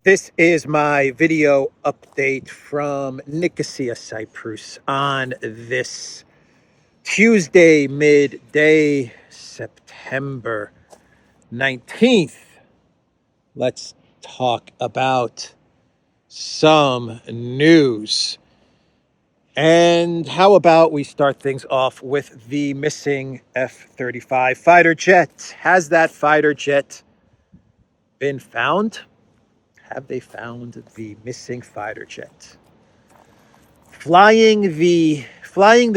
This is my video update from Nicosia, Cyprus on this Tuesday, midday, September 19th. Let's talk about some news. And how about we start things off with the missing F-35 fighter jet? Has that fighter jet been found? Have they found the missing fighter jet? Flying the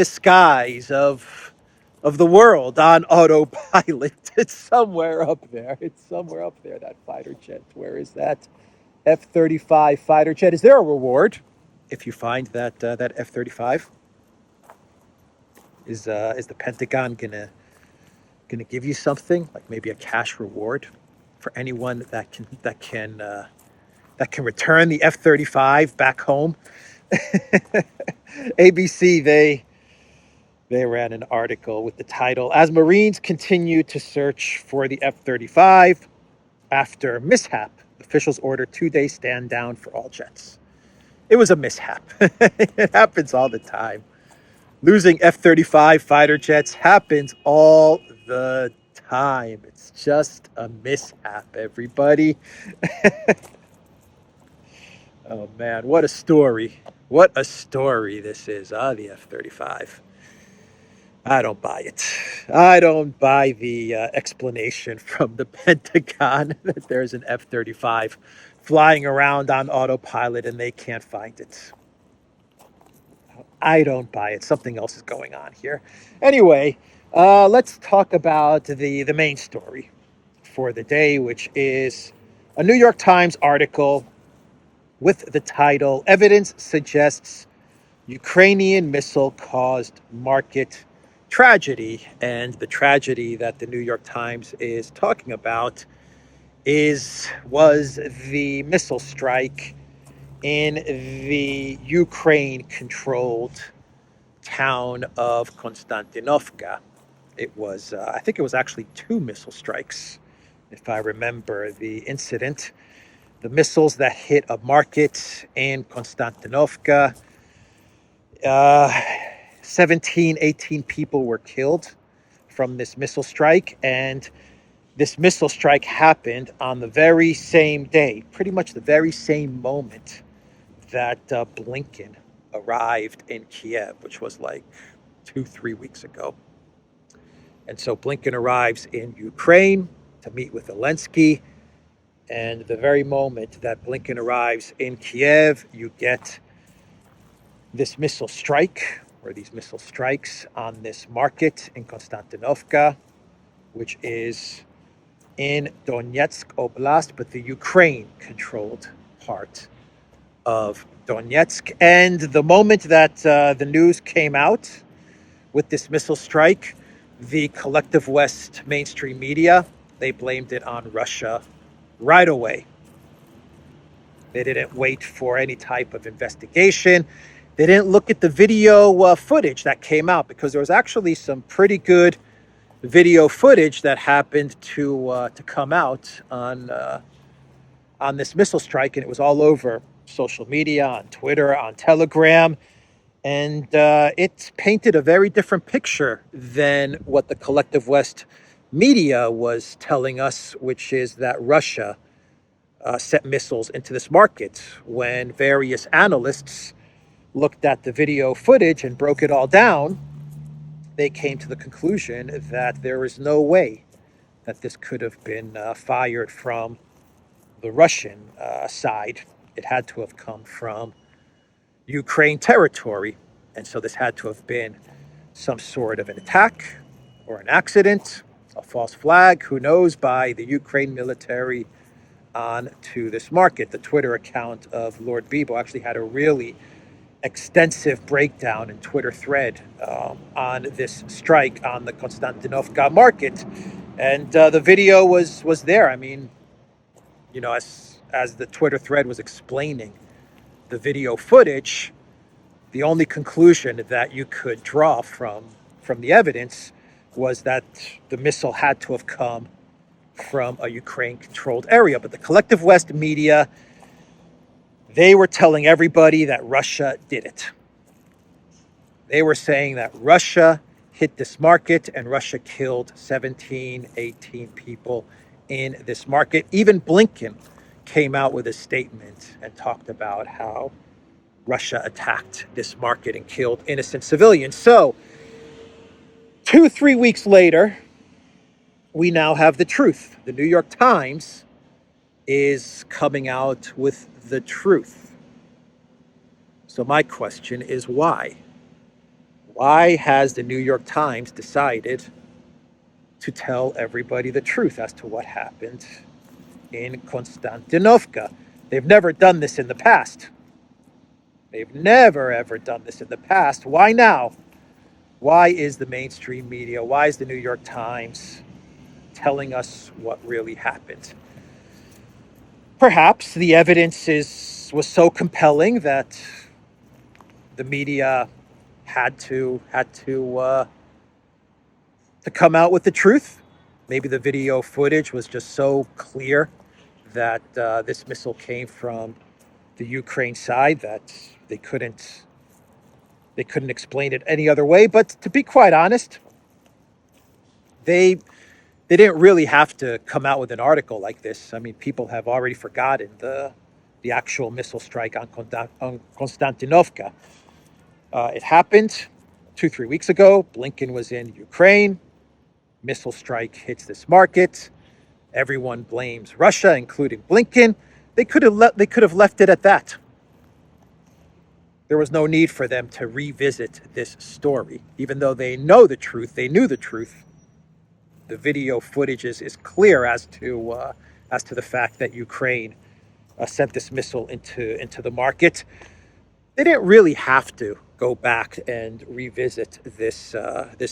skies of the world on autopilot. It's somewhere up there. That fighter jet. Where is that F-35 fighter jet? Is there a reward if you find that F-35? Is the Pentagon gonna give you something, like maybe a cash reward for anyone that can return the F-35 back home? ABC, they ran an article with the title, "As Marines Continue to Search for the F-35 After Mishap, Officials Order 2-Day Stand Down for All Jets." It was a mishap. It happens all the time. Losing F-35 fighter jets happens all the time. It's just a mishap, everybody. Oh man, what a story. What a story this is, the F-35. I don't buy it. I don't buy the explanation from the Pentagon that there's an F-35 flying around on autopilot and they can't find it. I don't buy it. Something else is going on here. Anyway, let's talk about the main story for the day, which is a New York Times article with the title, "Evidence Suggests Ukrainian Missile Caused Market Tragedy." And the tragedy that the New York Times is talking about was the missile strike in the Ukraine-controlled town of Konstantinovka. It was, I think it was actually 2 missile strikes, if I remember the incident. The missiles that hit a market in Konstantinovka, 17, 18 people were killed from this missile strike. And this missile strike happened on the very same day, pretty much the very same moment that Blinken arrived in Kiev, which was like 2-3 weeks ago. And so Blinken arrives in Ukraine to meet with Zelensky. And the very moment that Blinken arrives in Kiev, you get this missile strike, or these missile strikes on this market in Konstantinovka, which is in Donetsk Oblast, but the Ukraine-controlled part of Donetsk. And the moment that the news came out with this missile strike, the collective West mainstream media, they blamed it on Russia right away. They didn't wait for any type of investigation. They didn't look at the video footage that came out, because there was actually some pretty good video footage that happened to come out on this missile strike, and it was all over social media, on Twitter, on Telegram, and it painted a very different picture than what the collective West media was telling us, which is that Russia sent missiles into this market. When various analysts looked at the video footage and broke it all down, they came to the conclusion that there is no way that this could have been fired from the Russian side. It had to have come from Ukraine territory. And so this had to have been some sort of an attack or an accident, a false flag, who knows, by the Ukraine military onto this market. The Twitter account of Lord Bibo actually had a really extensive breakdown and Twitter thread on this strike on the Konstantinovka market. And the video was there. I mean, you know, as the Twitter thread was explaining the video footage, the only conclusion that you could draw from the evidence was that the missile had to have come from a Ukraine-controlled area. But the collective West media, They were telling everybody that Russia did it. They were saying that Russia hit this market and Russia killed 17, 18 people in this market. Even Blinken came out with a statement and talked about how Russia attacked this market and killed innocent civilians. So 2-3 weeks later, we now have the truth. The New York Times is coming out with the truth. So my question is why? Why has the New York Times decided to tell everybody the truth as to what happened in Konstantinovka? They've never done this in the past. They've never, ever done this in the past. Why now? Why is the mainstream media, why is the New York Times telling us what really happened? Perhaps the evidence was so compelling that the media had to come out with the truth. Maybe the video footage was just so clear that this missile came from the Ukraine side that they couldn't explain it any other way. But to be quite honest, they didn't really have to come out with an article like this. I mean, people have already forgotten the actual missile strike on Konstantinovka. It happened 2-3 weeks ago. Blinken was in Ukraine. Missile strike hits this market. Everyone blames Russia, including Blinken. They could have left it at that. There was no need for them to revisit this story, even though they know the truth. They knew the truth. The video footage is clear as to the fact that Ukraine sent this missile into the market. They didn't really have to go back and revisit this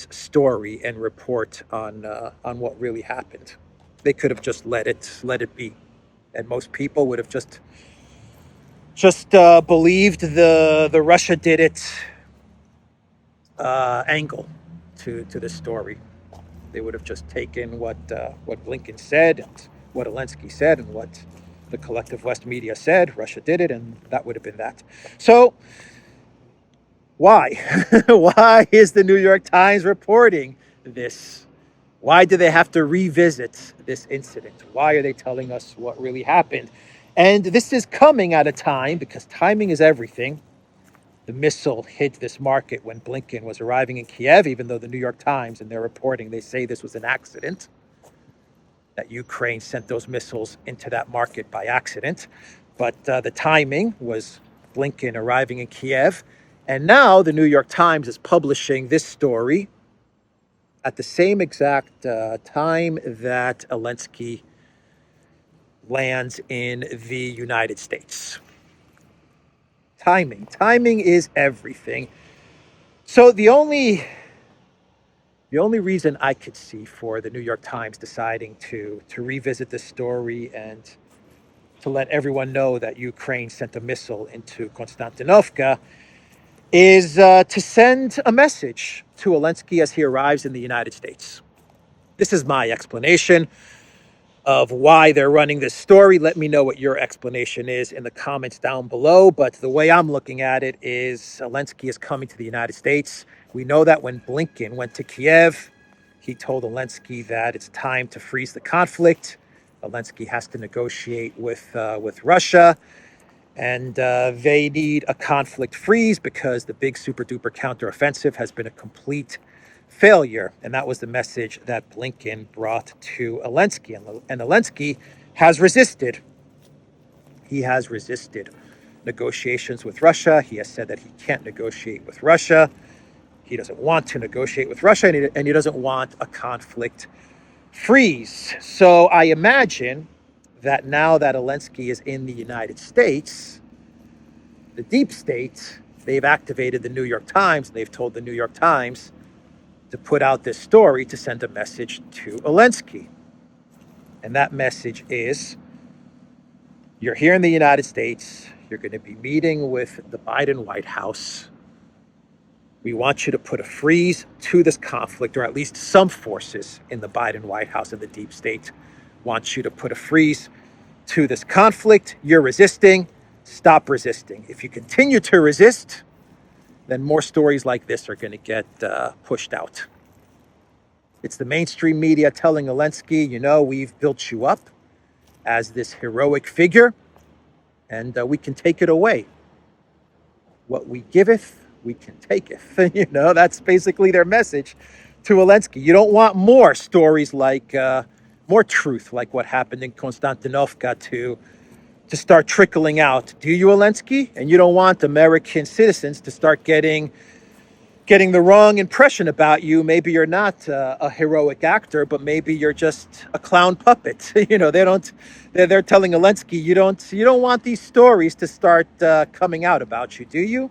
story and report on what really happened. They could have just let it be, and most people would have just believed the Russia did it angle to the story. They would have just taken what Blinken said, and what Zelensky said, and what the collective West media said. Russia did it, and that would have been that. So why? Why is the New York Times reporting this? Why do they have to revisit this incident? Why are they telling us what really happened? And this is coming at a time, because timing is everything. The missile hit this market when Blinken was arriving in Kiev, even though the New York Times, in their reporting, they say this was an accident, that Ukraine sent those missiles into that market by accident. But the timing was Blinken arriving in Kiev. And now the New York Times is publishing this story at the same exact time that Zelensky lands in the United States. Timing is everything. So the only reason I could see for the New York Times deciding to revisit this story and to let everyone know that Ukraine sent a missile into Konstantinovka is to send a message to Zelensky as he arrives in the United States. This is my explanation of why they're running this story. Let me know what your explanation is in the comments down below. But the way I'm looking at it is Zelensky is coming to the United States. We know that when Blinken went to Kiev, he told Zelensky that it's time to freeze the conflict. Zelensky has to negotiate with Russia. And they need a conflict freeze because the big super duper counteroffensive has been a complete failure. And that was the message that Blinken brought to Zelensky. And Zelensky has resisted. He has resisted negotiations with Russia. He has said that he can't negotiate with Russia. He doesn't want to negotiate with Russia, and he doesn't want a conflict freeze. So I imagine that now that Zelensky is in the United States, the deep state, they've activated the New York Times, and they've told the New York Times to put out this story to send a message to Zelensky. And that message is, you're here in the United States, you're going to be meeting with the Biden White House. We want you to put a freeze to this conflict, or at least some forces in the Biden White House and the deep state want you to put a freeze to this conflict. You're resisting. stop resisting. If you continue to resist, then more stories like this are going to get pushed out. It's the mainstream media telling Zelensky, we've built you up as this heroic figure, and we can take it away. What we giveth, we can taketh. That's basically their message to Zelensky. You don't want more stories like, more truth like what happened in Konstantinovka to start trickling out. Do you, Zelensky? And you don't want American citizens to start getting the wrong impression about you. Maybe you're not a heroic actor, but maybe you're just a clown puppet. They're telling Zelensky, you don't want these stories to start coming out about you, do you?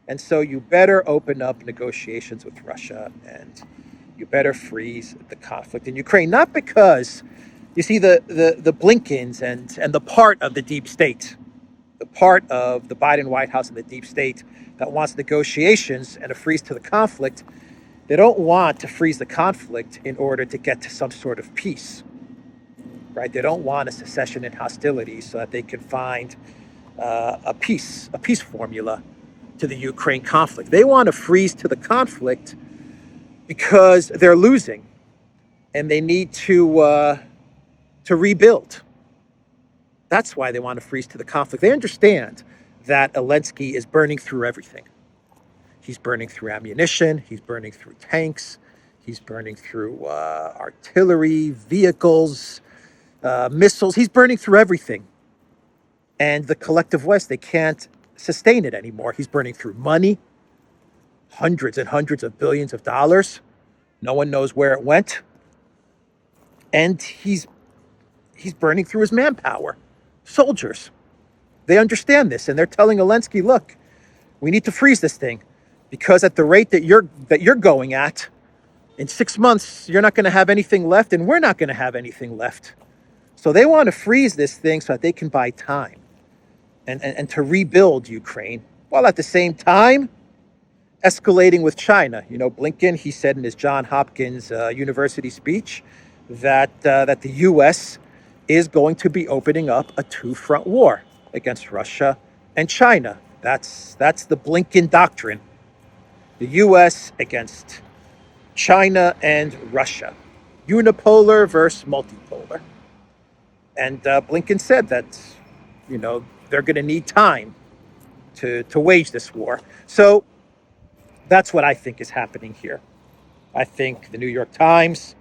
And so you better open up negotiations with Russia, and you better freeze the conflict in Ukraine. Not because, you see, the Blinkens and the part of the deep state, the part of the Biden White House and the deep state that wants negotiations and a freeze to the conflict, they don't want to freeze the conflict in order to get to some sort of peace, right? They don't want a cessation in hostilities so that they can find a peace formula to the Ukraine conflict. They want to freeze to the conflict because they're losing and they need to rebuild. That's why they want to freeze to the conflict. They understand that Zelensky is burning through everything. He's burning through ammunition. He's burning through tanks. He's burning through artillery, vehicles, missiles. He's burning through everything. And the collective West, they can't sustain it anymore. He's burning through money, hundreds and hundreds of billions of dollars. No one knows where it went. And he's burning through his manpower, soldiers. They understand this, and they're telling Zelensky, look, we need to freeze this thing, because at the rate that you're going at, in 6 months, you're not going to have anything left, and we're not going to have anything left. So they want to freeze this thing so that they can buy time and to rebuild Ukraine, while at the same time escalating with China. Blinken, he said in his Johns Hopkins University speech that the U.S. is going to be opening up a two-front war against Russia and China. That's the Blinken doctrine. The U.S. against China and Russia. Unipolar versus multipolar. And Blinken said that, they're going to need time to wage this war. So that's what I think is happening here. I think the New York Times,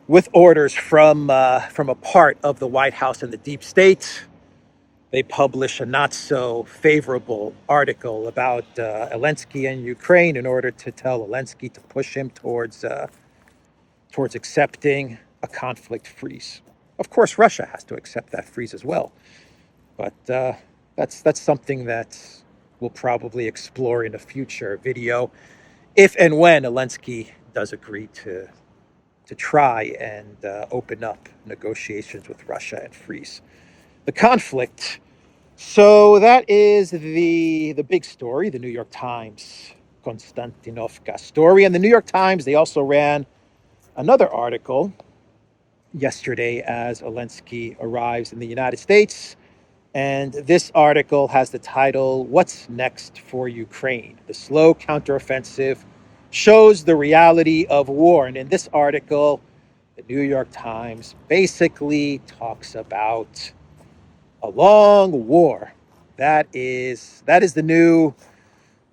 with orders from a part of the White House and the deep state, they publish a not so favorable article about Zelensky and Ukraine in order to tell Zelensky to push him towards accepting a conflict freeze. Of course, Russia has to accept that freeze as well, but that's something that we'll probably explore in a future video, if and when Zelensky does agree to try and open up negotiations with Russia and freeze the conflict. So that is the big story, the New York Times Konstantinovka story. And the New York Times, they also ran another article yesterday as Zelensky arrives in the United States. And this article has the title, "What's Next for Ukraine? The Slow Counteroffensive Shows the Reality of War." And in this article, the New York Times basically talks about a long war. That is the new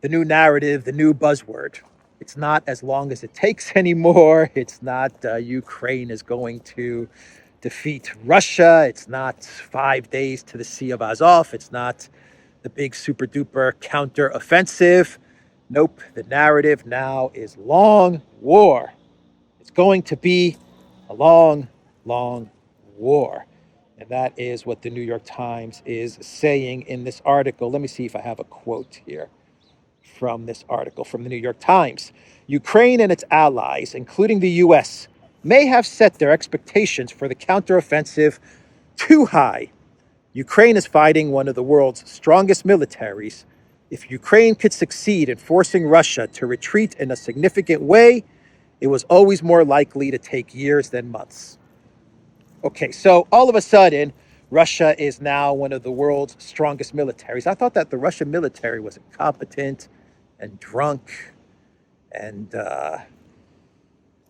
narrative, the new buzzword. It's not as long as it takes anymore. It's not Ukraine is going to defeat Russia. It's not 5 days to the Sea of Azov. It's not the big super duper counter-offensive. Nope, the narrative now is long war. It's going to be a long, long war. And that is what the New York Times is saying in this article. Let me see if I have a quote here from this article from the New York Times. Ukraine and its allies, including the U.S., may have set their expectations for the counteroffensive too high. Ukraine is fighting one of the world's strongest militaries. If Ukraine could succeed in forcing Russia to retreat in a significant way, it was always more likely to take years than months. Okay, so all of a sudden, Russia is now one of the world's strongest militaries. I thought that the Russian military was incompetent and drunk and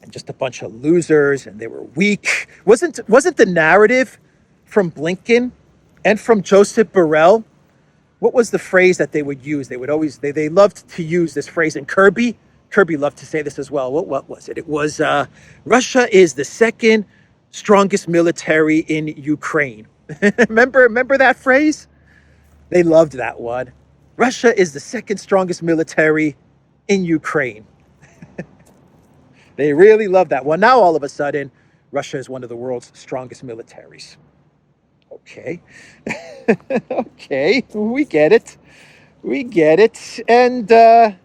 just a bunch of losers, and they were weak. Wasn't the narrative from Blinken and from Joseph Borrell? What was the phrase that they would use? They loved to use this phrase, and Kirby loved to say this as well. What was it? It was Russia is the second strongest military in Ukraine. Remember that phrase? They loved that one. Russia is the second strongest military in Ukraine. They really love that one. Now all of a sudden, Russia is one of the world's strongest militaries. Okay. Okay, we get it. And the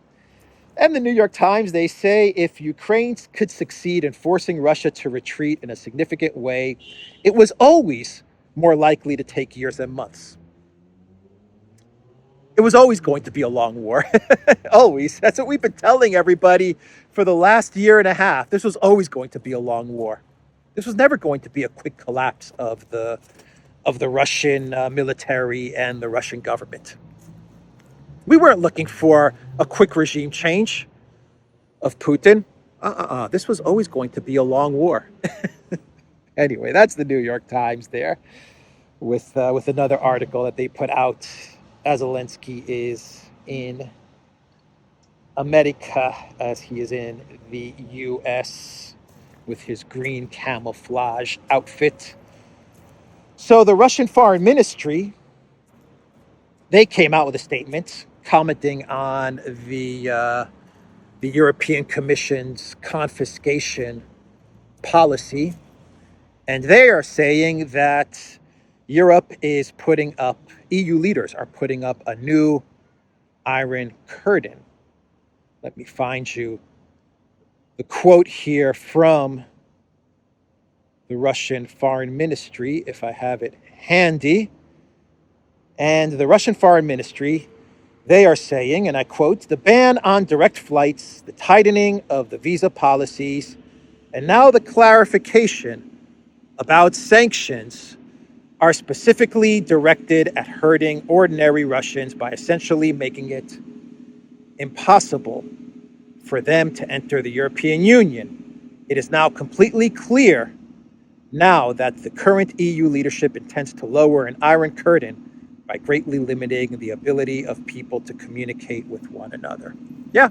New York Times, they say if Ukraine could succeed in forcing Russia to retreat in a significant way, it was always more likely to take years than months. It was always going to be a long war. Always. That's what we've been telling everybody for the last year and a half. This was always going to be a long war. This was never going to be a quick collapse of the Russian military and the Russian government. We weren't looking for a quick regime change of Putin. This was always going to be a long war. Anyway, that's the New York Times there with another article that they put out as Zelensky is in America, as he is in the U.S. with his green camouflage outfit. So the Russian Foreign Ministry, they came out with a statement commenting on the European Commission's confiscation policy. And they are saying that Europe is putting up, EU leaders are putting up a new Iron Curtain. Let me find you the quote here from the Russian Foreign Ministry, if I have it handy. And the Russian Foreign Ministry, they are saying, and I quote, the ban on direct flights, the tightening of the visa policies, and now the clarification about sanctions are specifically directed at hurting ordinary Russians by essentially making it impossible for them to enter the European Union. It is now completely clear now that the current EU leadership intends to lower an Iron Curtain by greatly limiting the ability of people to communicate with one another. Yeah,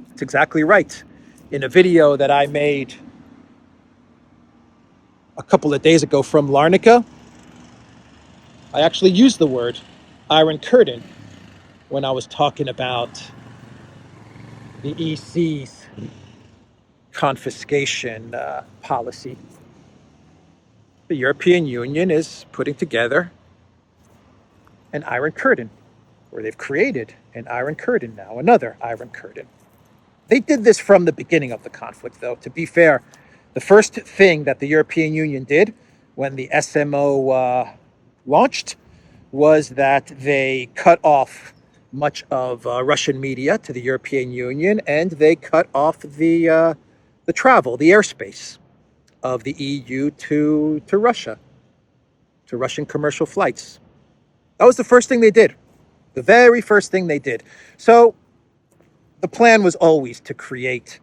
that's exactly right. In a video that I made a couple of days ago from Larnaca, I actually used the word Iron Curtain when I was talking about the EC's confiscation policy. The European Union is putting together an Iron Curtain, or they've created an Iron Curtain now, another Iron Curtain. They did this from the beginning of the conflict, though. To be fair, the first thing that the European Union did when the SMO launched was that they cut off much of Russian media to the European Union, and they cut off the travel, the airspace of the EU to Russia, to Russian commercial flights. That was the first thing they did, the very first thing they did. So the plan was always to create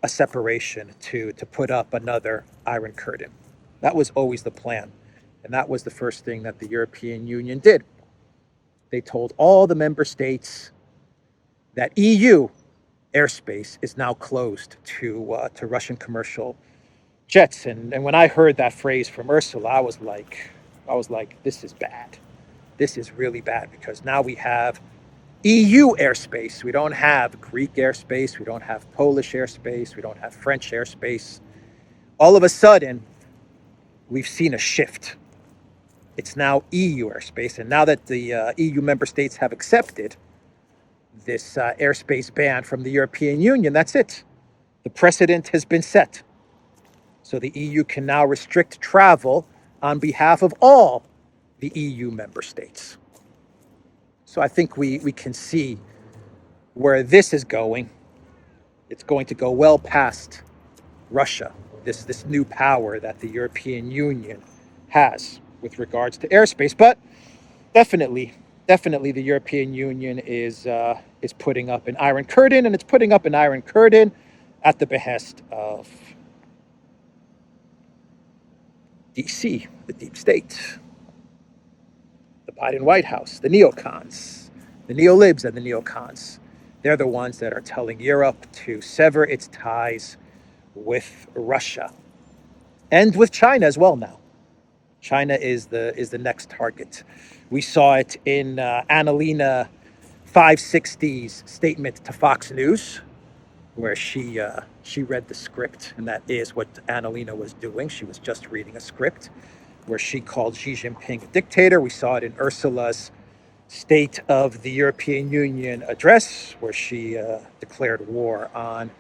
a separation, to put up another Iron Curtain. That was always the plan. And that was the first thing that the European Union did. They told all the member states that EU airspace is now closed to Russian commercial jets. And when I heard that phrase from Ursula, I was like, this is bad. This is really bad, because now we have EU airspace. We don't have Greek airspace. We don't have Polish airspace. We don't have French airspace. All of a sudden, we've seen a shift. It's now EU airspace. And now that the EU member states have accepted this airspace ban from the European Union, that's it. The precedent has been set. So the EU can now restrict travel on behalf of all the EU member states. So I think we can see where this is going. It's going to go well past Russia, this new power that the European Union has. with regards to airspace. But definitely, the European Union is putting up an iron curtain, and it's putting up an iron curtain at the behest of DC, the deep state, the Biden White House, the neocons, the neolibs and the neocons. They're the ones that are telling Europe to sever its ties with Russia and with China as well now. China is the next target. We saw it in Annalena 560's statement to Fox News, where she read the script, and that is what Annalena was doing. She was just reading a script where she called Xi Jinping a dictator. We saw it in Ursula's State of the European Union address, where she declared war on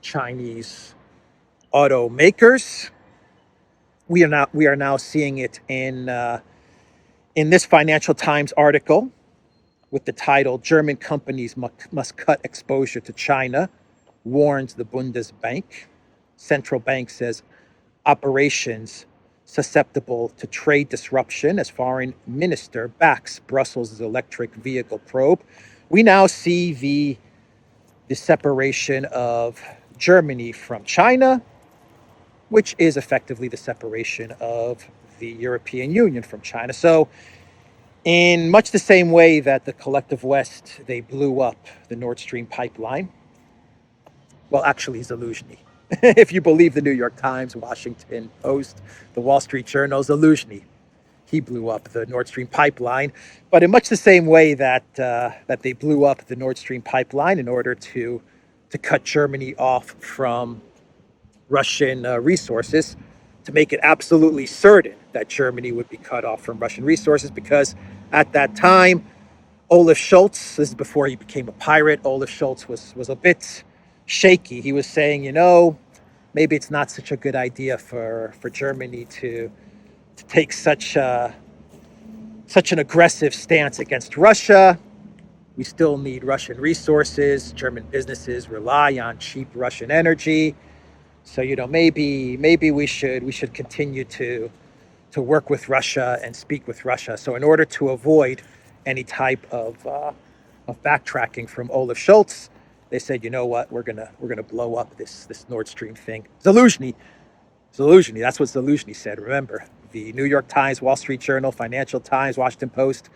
Chinese automakers. We are now seeing it in this Financial Times article with the title "German companies must cut exposure to China," warns the Bundesbank. Central bank says operations susceptible to trade disruption as foreign minister backs Brussels' electric vehicle probe. We now see the separation of Germany from China, which is effectively the separation of the European Union from China. So in much the same way that the collective West, they blew up the Nord Stream pipeline, well, actually, Zaluzhny. If you believe the New York Times, Washington Post, the Wall Street Journal, Zaluzhny, he blew up the Nord Stream pipeline. But in much the same way that they blew up the Nord Stream pipeline in order to cut Germany off from Russian resources, to make it absolutely certain that Germany would be cut off from Russian resources, because at that time, Olaf Scholz, this is before he became a pirate, Olaf Scholz was a bit shaky. He was saying, maybe it's not such a good idea for Germany to take such an aggressive stance against Russia. We still need Russian resources. German businesses rely on cheap Russian energy. So, maybe we should continue to work with Russia and speak with Russia. So in order to avoid any type of backtracking from Olaf Scholz, they said, you know what, we're gonna blow up this Nord Stream thing. Zaluzhny, that's what Zaluzhny said. Remember, the New York Times, Wall Street Journal, Financial Times, Washington Post,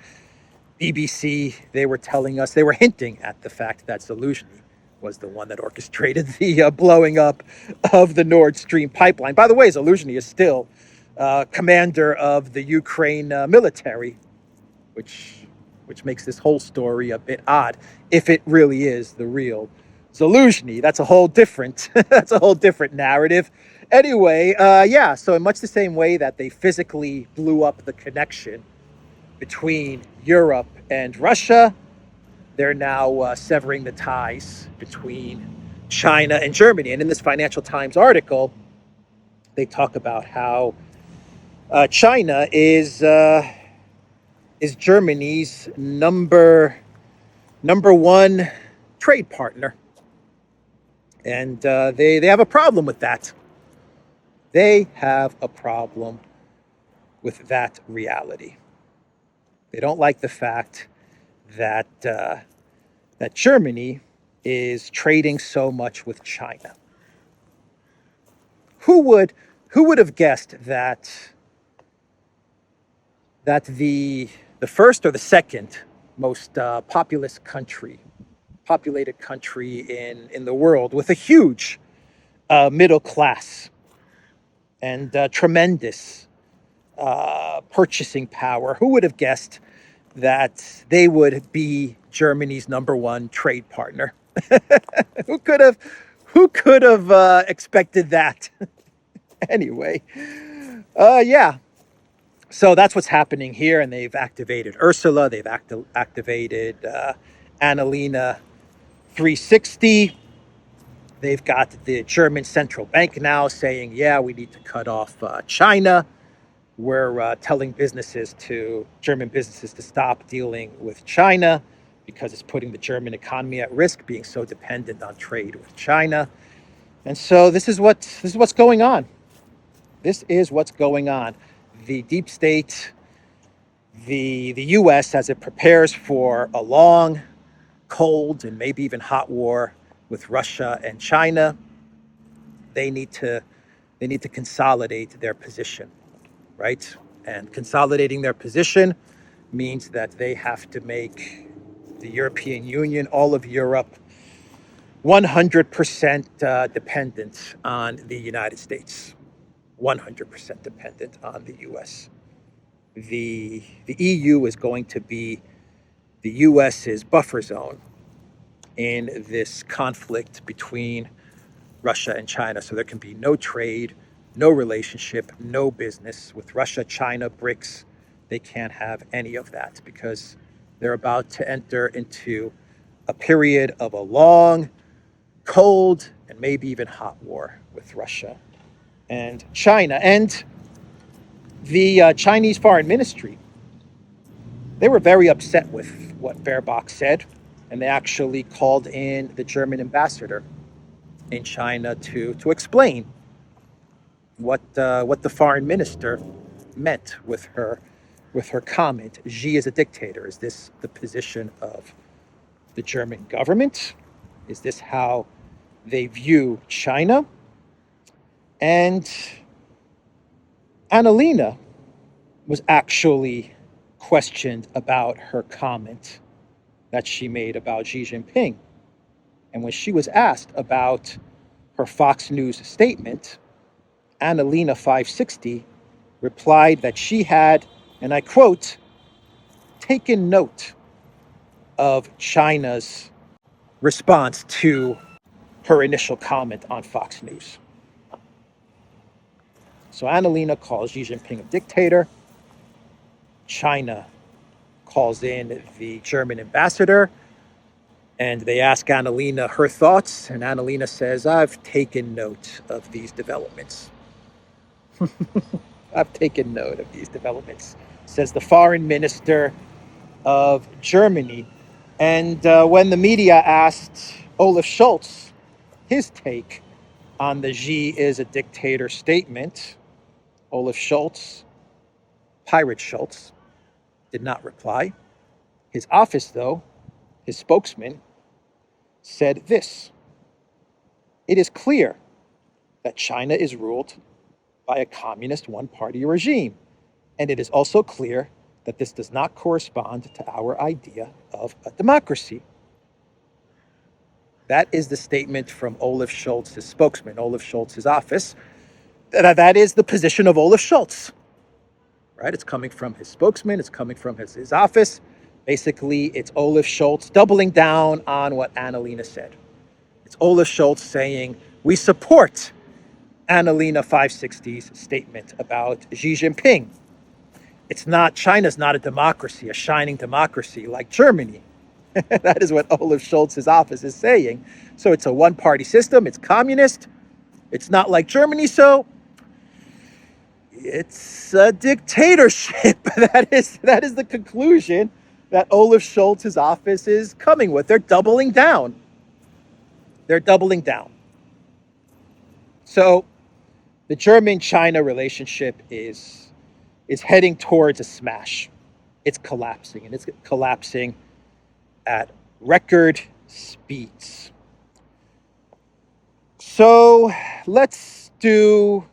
BBC, they were hinting at the fact that Zaluzhny was the one that orchestrated the blowing up of the Nord Stream pipeline. By the way, Zaluzhny is still commander of the Ukraine military, which makes this whole story a bit odd. If it really is the real Zaluzhny, that's a whole different narrative. Anyway, so in much the same way that they physically blew up the connection between Europe and Russia, they're now severing the ties between China and Germany. And in this Financial Times article, they talk about how China is Germany's number one trade partner, and they have a problem with that. They have a problem with that reality. They don't like the fact that Germany is trading so much with China. Who would have guessed that the first or the second most populated country in the world, with a huge middle class and tremendous purchasing power, who would have guessed that they would be Germany's number one trade partner? Who could have expected that? Anyway, so that's what's happening here, and they've activated Ursula, they've activated Annalena 360. They've got the German central bank now saying, yeah, we need to cut off China. We're telling German businesses to stop dealing with China because it's putting the German economy at risk, being so dependent on trade with China. And so this is what's going on. This is what's going on. the deep state, the US, as it prepares for a long, cold, and maybe even hot war with Russia and China, they need to consolidate their position, right? And consolidating their position means that they have to make the European Union, all of Europe, 100% dependent on the United States, 100% dependent on the US. The EU is going to be the US's buffer zone in this conflict between Russia and China. So there can be no trade, no relationship, no business with Russia, China, BRICS. They can't have any of that because they're about to enter into a period of a long, cold, and maybe even hot war with Russia and China. And the Chinese Foreign Ministry, they were very upset with what Baerbock said, and they actually called in the German ambassador in China to explain what the foreign minister meant with her comment. Xi is a dictator. Is this the position of the German government? Is this how they view China? And Annalena was actually questioned about her comment that she made about Xi Jinping. And when she was asked about her Fox News statement, Annalena 560 replied that she had, and I quote, taken note of China's response to her initial comment on Fox News. So Annalena calls Xi Jinping a dictator. China calls in the German ambassador, and they ask Annalena her thoughts, and Annalena says, I've taken note of these developments. I've taken note of these developments, says the foreign minister of Germany. And when the media asked Olaf Scholz his take on the Xi is a dictator statement, Olaf Scholz, Pirate Scholz, did not reply. His office, though, his spokesman, said this: it is clear that China is ruled by a communist one-party regime, and it is also clear that this does not correspond to our idea of a democracy. That is the statement from Olaf Scholz, his spokesman, Olaf Scholz, his office. That is the position of Olaf Scholz, right? It's coming from his spokesman. It's coming from his office. Basically, it's Olaf Scholz doubling down on what Annalena said. It's Olaf Scholz saying, we support Annalena 560's statement about Xi Jinping. It's not, China's not a democracy, a shining democracy like Germany. That is what Olaf Scholz's office is saying. So it's a one-party system. It's communist. It's not like Germany. So it's a dictatorship. That is the conclusion that Olaf Scholz's office is coming with. They're doubling down. They're doubling down. So the German-China relationship is heading towards a smash. It's collapsing, and it's collapsing at record speeds. So let's do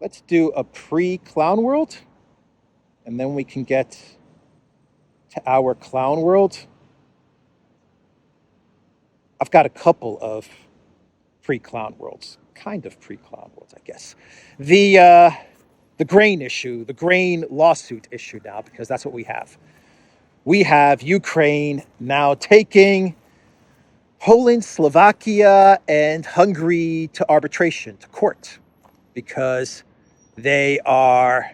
a pre-clown world, and then we can get to our clown world. I've got a couple of pre-clown worlds, kind of pre-clown worlds, I guess. The grain issue, the grain lawsuit issue now, because that's what we have. We have Ukraine now taking Poland, Slovakia, and Hungary to arbitration, to court, because they are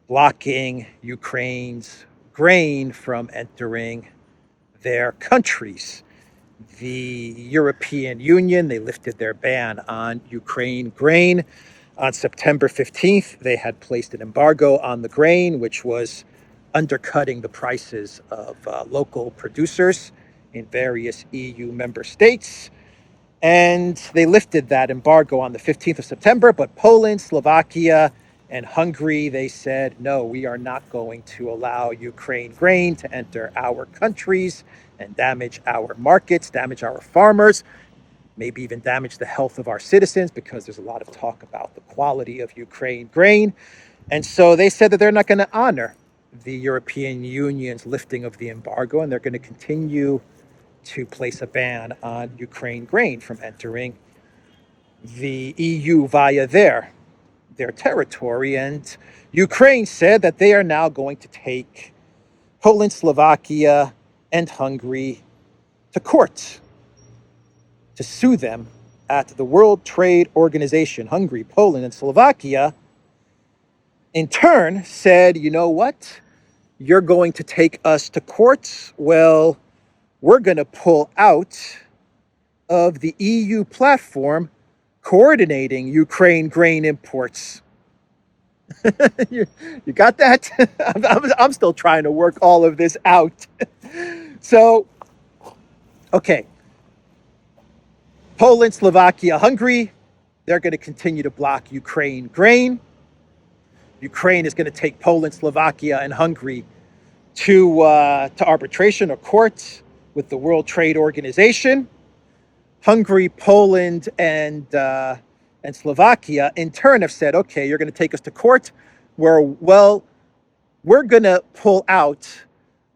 blocking Ukraine's grain from entering their countries. The European Union, they lifted their ban on Ukraine grain. On September 15th, they had placed an embargo on the grain, which was undercutting the prices of local producers in various EU member states. And they lifted that embargo on the 15th of September, but Poland, Slovakia, and Hungary, they said, no, we are not going to allow Ukraine grain to enter our countries and damage our markets, damage our farmers, maybe even damage the health of our citizens, because there's a lot of talk about the quality of Ukraine grain. And so they said that they're not going to honor the European Union's lifting of the embargo, and they're going to continue to place a ban on Ukraine grain from entering the EU via their territory. And Ukraine said that they are now going to take Poland, Slovakia, and Hungary to court to sue them at the World Trade Organization. Hungary, Poland, and Slovakia in turn said, you know what? You're going to take us to court? Well, we're going to pull out of the EU platform coordinating Ukraine grain imports. you got that? I'm still trying to work all of this out. So, okay. Poland, Slovakia, Hungary, they're going to continue to block Ukraine grain. Ukraine is going to take Poland, Slovakia, and Hungary to arbitration or court with the World Trade Organization. Hungary, Poland, and Slovakia in turn have said, okay, you're going to take us to court. We're going to pull out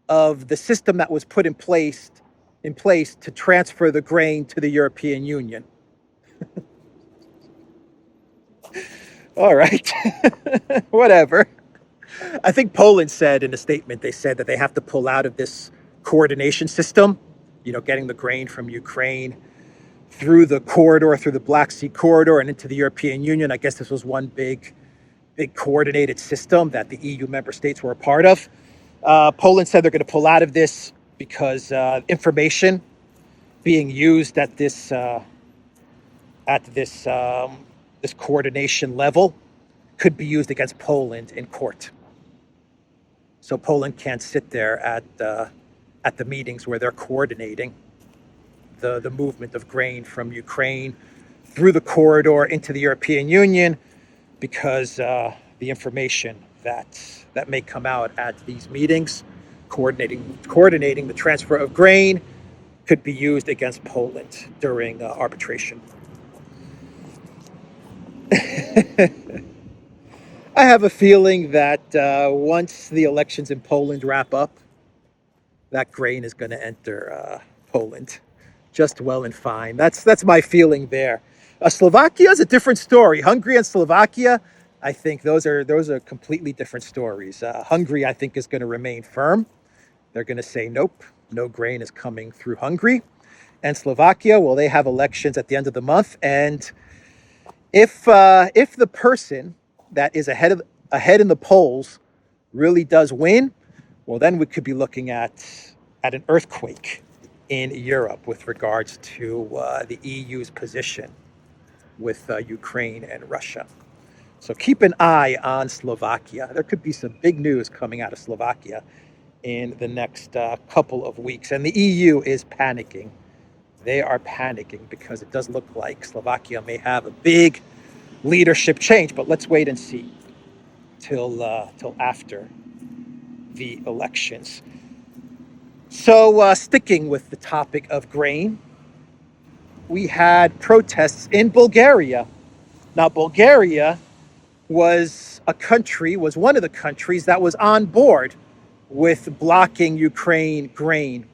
of the system that was put in place to transfer the grain to the European Union. All right, whatever. I think Poland said in a statement, they said that they have to pull out of this coordination system, getting the grain from Ukraine through the corridor, through the Black Sea corridor and into the European Union. I guess this was one big coordinated system that the EU member states were a part of. Poland said they're going to pull out of this because information being used at this coordination level could be used against Poland in court. So Poland can't sit there at the meetings where they're coordinating the movement of grain from Ukraine through the corridor into the European Union, because the information that may come out at these meetings, coordinating the transfer of grain, could be used against Poland during arbitration. I have a feeling that once the elections in Poland wrap up, that grain is going to enter Poland just well and fine. That's my feeling there. Slovakia is a different story. Hungary and Slovakia, I think those are completely different stories. Hungary, I think, is going to remain firm. They're going to say, nope, no grain is coming through Hungary. And Slovakia, well, they have elections at the end of the month. And if the person that is ahead in the polls really does win, well, then we could be looking at an earthquake in Europe with regards to the EU's position with Ukraine and Russia. So keep an eye on Slovakia. There could be some big news coming out of Slovakia in the next couple of weeks. And the EU is panicking. They are panicking because it does look like Slovakia may have a big leadership change. But let's wait and see till after the elections. So sticking with the topic of grain, we had protests in Bulgaria. Now, Bulgaria was one of the countries that was on board with blocking Ukraine grain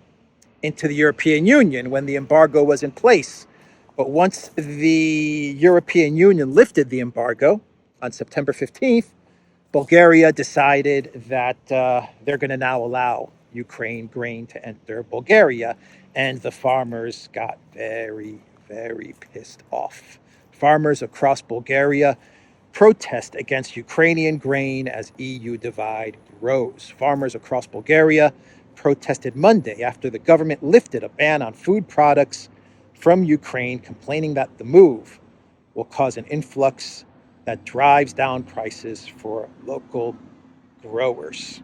into the European Union when the embargo was in place. But once the European Union lifted the embargo on September 15th, Bulgaria decided that they're going to now allow Ukraine grain to enter Bulgaria, and the farmers got very, very pissed off. Farmers across Bulgaria protest against Ukrainian grain as EU divide grows. Farmers across Bulgaria protested Monday after the government lifted a ban on food products from Ukraine, complaining that the move will cause an influx that drives down prices for local growers.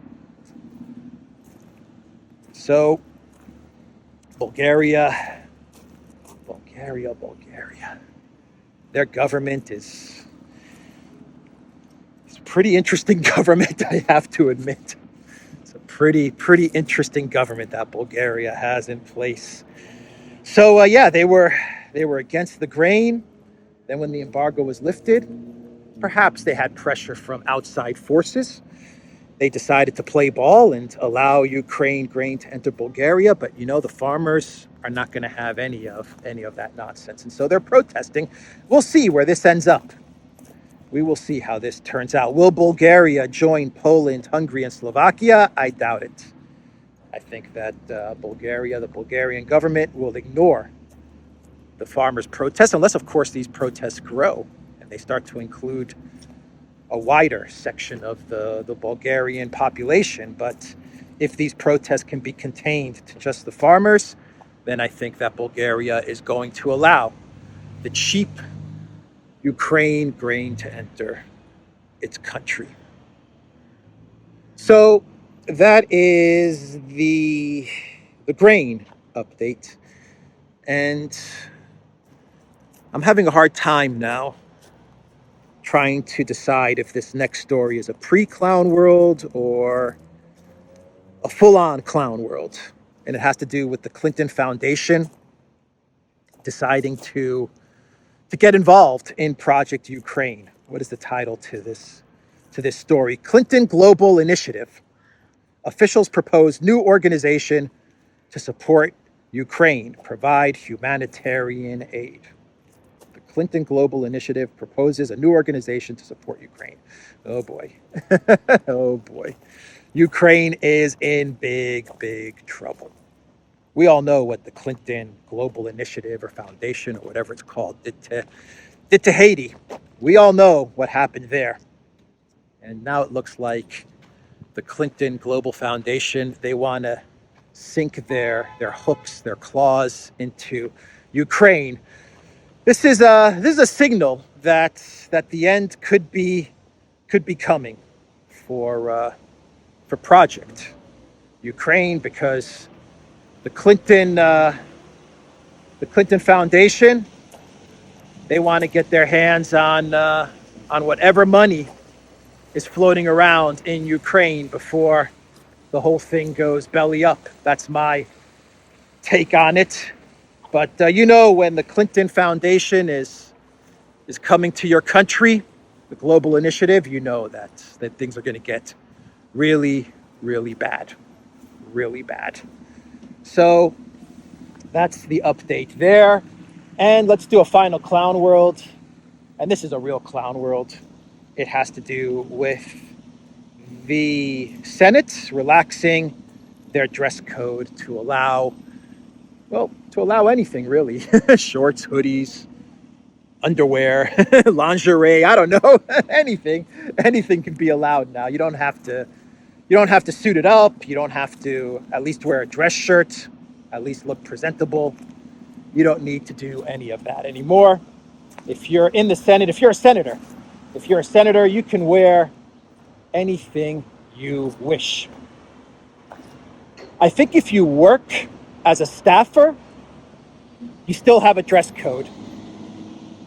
So Bulgaria Bulgaria. Their government is a pretty interesting government, I have to admit. It's a pretty interesting government that Bulgaria has in place. So yeah, they were against the grain. Then when the embargo was lifted, perhaps they had pressure from outside forces. They decided to play ball and allow Ukraine grain to enter Bulgaria, but the farmers are not going to have any of that nonsense, and so they're protesting. We'll see where this ends up. We will see how this turns out. Will Bulgaria join Poland, Hungary, and Slovakia? I doubt it. I think that the Bulgarian government will ignore the farmers' protests, unless, of course, these protests grow and they start to include a wider section of the Bulgarian population. But if these protests can be contained to just the farmers, then I think that Bulgaria is going to allow the cheap Ukraine grain to enter its country. So that is the grain update. And I'm having a hard time now trying to decide if this next story is a pre-clown world or a full-on clown world. And it has to do with the Clinton Foundation deciding to get involved in Project Ukraine. What is the title to this story? Clinton Global Initiative. Officials propose new organization to support Ukraine, provide humanitarian aid. Clinton Global Initiative proposes a new organization to support Ukraine. Oh boy. Oh boy. Ukraine is in big trouble. We all know what the Clinton Global Initiative or Foundation or whatever it's called did to Haiti. We all know what happened there. And now it looks like the Clinton Global Foundation, they want to sink their hooks, their claws into Ukraine. This is a signal that the end could be coming for Project Ukraine, because the Clinton Foundation, they want to get their hands on whatever money is floating around in Ukraine before the whole thing goes belly up. That's my take on it. But when the Clinton Foundation is coming to your country, the global initiative, that things are going to get really bad. Really bad. So that's the update there. And let's do a final clown world. And this is a real clown world. It has to do with the Senate relaxing their dress code to allow anything really. Shorts, hoodies, underwear, lingerie, I don't know. anything can be allowed now. You don't have to suit it up. You don't have to at least wear a dress shirt, at least look presentable. You don't need to do any of that anymore. If you're in the Senate, if you're a senator, you can wear anything you wish. I think if you work as a staffer, you still have a dress code.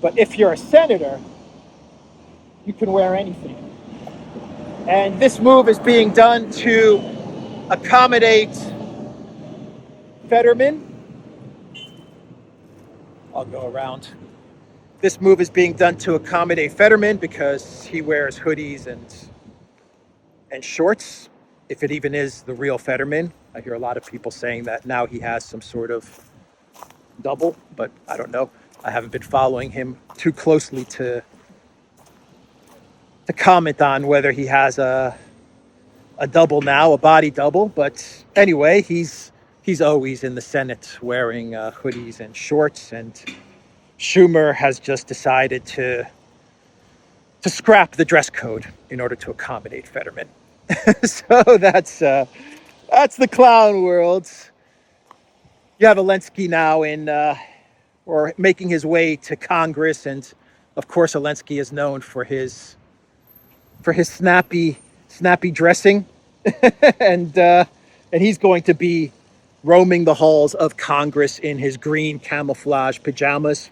But if you're a senator, you can wear anything. And this move is being done to accommodate Fetterman. I'll go around. This move is being done to accommodate Fetterman because he wears hoodies and shorts, if it even is the real Fetterman. I hear a lot of people saying that now he has some sort of double, but I don't know. I haven't been following him too closely to comment on whether he has a double now, a body double. But anyway, he's always in the Senate wearing hoodies and shorts, and Schumer has just decided to scrap the dress code in order to accommodate Fetterman. So that's the clown world. You have Zelensky now or making his way to Congress, and of course Zelensky is known for his snappy dressing, and he's going to be roaming the halls of Congress in his green camouflage pajamas.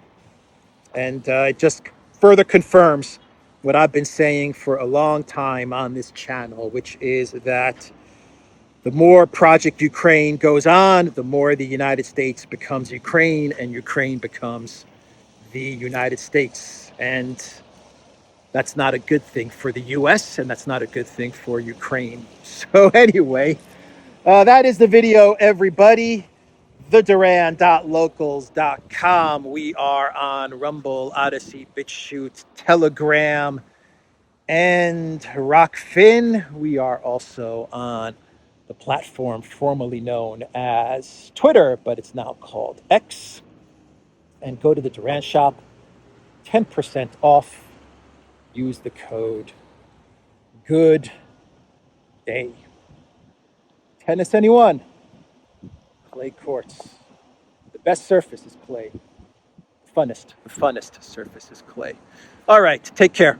And it just further confirms what I've been saying for a long time on this channel, which is that the more Project Ukraine goes on, the more the United States becomes Ukraine and Ukraine becomes the United States. And that's not a good thing for the US, and that's not a good thing for Ukraine. So anyway, that is the video, everybody. TheDuran.locals.com. We are on Rumble, Odyssey, BitChute, Telegram, and Rockfin. We are also on the platform formerly known as Twitter, but it's now called X. And go to the Duran shop, 10% off. Use the code Good Day. Tennis, anyone? Clay courts. The best surface is clay. The funnest surface is clay. All right, take care.